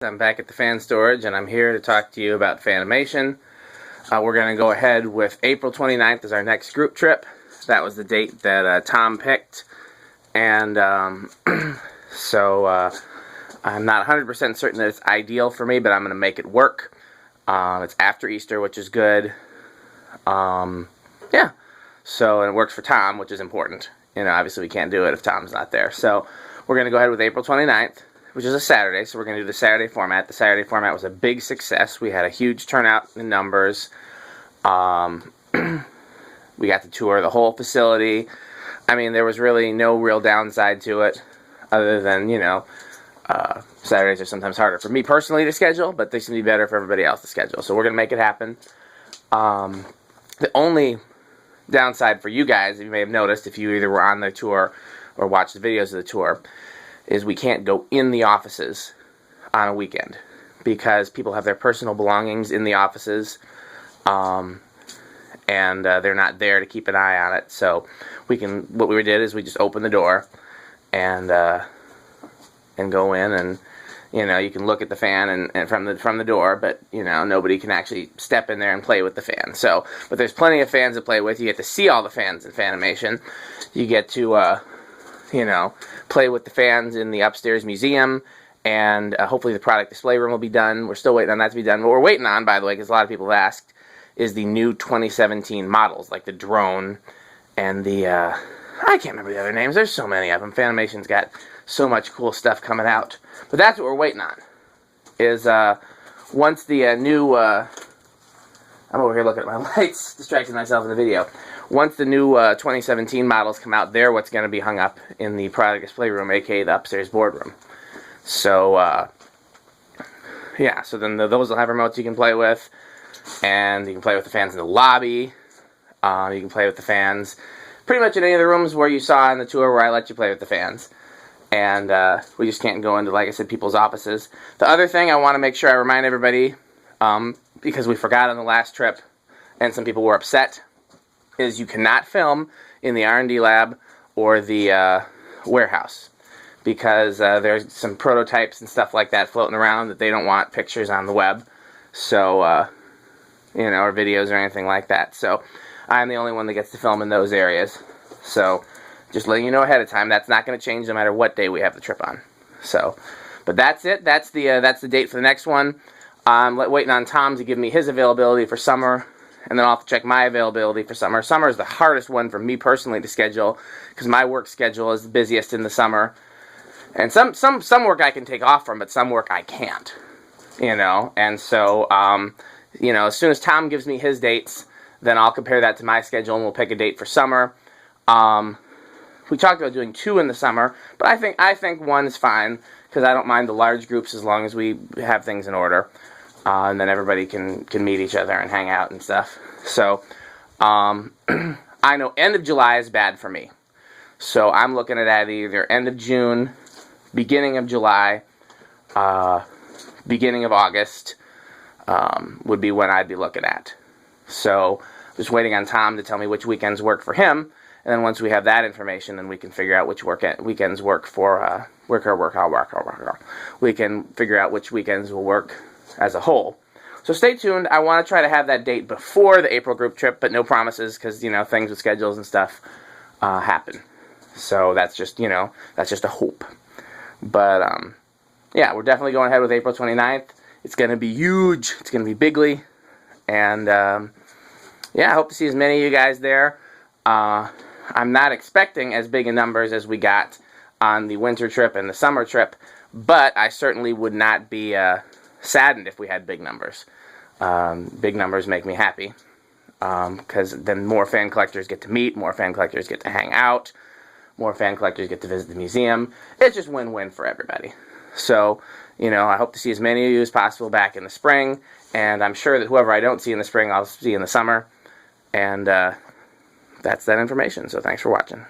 I'm back at the fan storage, and I'm here to talk to you about Fanimation. We're going to go ahead with April 29th as our next group trip. That was the date that Tom picked, and so I'm not 100% certain that it's ideal for me, but I'm going to make it work. It's after Easter, which is good. Yeah, so and it works for Tom, which is important. You know, obviously we can't do it if Tom's not there. So we're going to go ahead with April 29th. Which is a Saturday, so we're going to do the Saturday format. The Saturday format was a big success. We had a huge turnout in numbers. We got to tour the whole facility. I mean, there was really no real downside to it, other than, you know, Saturdays are sometimes harder for me personally to schedule, but they seem to be better for everybody else to schedule. So we're going to make it happen. The only downside for you guys, you may have noticed if you either were on the tour or watched the videos of the tour, is we can't go in the offices on a weekend because people have their personal belongings in the offices, and they're not there to keep an eye on it. So what we did is we just opened the door and go in, and you know, you can look at the fan and from the door, but you know, nobody can actually step in there and play with the fan. So, but there's plenty of fans to play with. You get to see all the fans in Fanimation. You get to you know, play with the fans in the upstairs museum, and hopefully the product display room will be done. We're still waiting on that to be done. What we're waiting on, by the way, because a lot of people have asked, is the new 2017 models, like the drone and the, I can't remember the other names. There's so many of them. Fanimation's got so much cool stuff coming out. But that's what we're waiting on, is once the new, I'm over here looking at my lights, distracting myself in the video. Once the new 2017 models come out, they're what's going to be hung up in the product display room, aka the upstairs boardroom. So, yeah, so then those will have remotes you can play with, and you can play with the fans in the lobby. You can play with the fans pretty much in any of the rooms where you saw in the tour where I let you play with the fans. And we just can't go into, like I said, people's offices. The other thing I want to make sure I remind everybody, because we forgot on the last trip, and some people were upset, is you cannot film in the R&D lab or the warehouse, because there's some prototypes and stuff like that floating around that they don't want pictures on the web, so you know, or videos or anything like that. So I'm the only one that gets to film in those areas. So just letting you know ahead of time, that's not going to change no matter what day we have the trip on. So, but that's it. That's the date for the next one. I'm waiting on Tom to give me his availability for summer, and then I'll have to check my availability for summer. Summer is the hardest one for me personally to schedule, because my work schedule is the busiest in the summer. And some work I can take off from, but some work I can't. You know, and so, you know, as soon as Tom gives me his dates, then I'll compare that to my schedule, and we'll pick a date for summer. We talked about doing 2 in the summer, but I think 1 is fine, because I don't mind the large groups as long as we have things in order. And then everybody can meet each other and hang out and stuff. So, I know end of July is bad for me. So I'm looking at either end of June, beginning of July, beginning of August would be when I'd be looking at. So just waiting on Tom to tell me which weekends work for him. And then once we have that information, then we can figure out which weekends work for we can figure out which weekends will work as a whole. So stay tuned. I want to try to have that date before the April group trip, but no promises, because, you know, things with schedules and stuff happen. So that's just, you know, that's just a hope. But, yeah, we're definitely going ahead with April 29th. It's going to be huge. It's going to be bigly. And, yeah, I hope to see as many of you guys there. I'm not expecting as big a numbers as we got on the winter trip and the summer trip, but I certainly would not be saddened if we had big numbers. Big numbers make me happy, because then more fan collectors get to meet, more fan collectors get to hang out, more fan collectors get to visit the museum. It's just win-win for everybody. So, you know, I hope to see as many of you as possible back in the spring, and I'm sure that whoever I don't see in the spring, I'll see in the summer, and that's that information. So thanks for watching.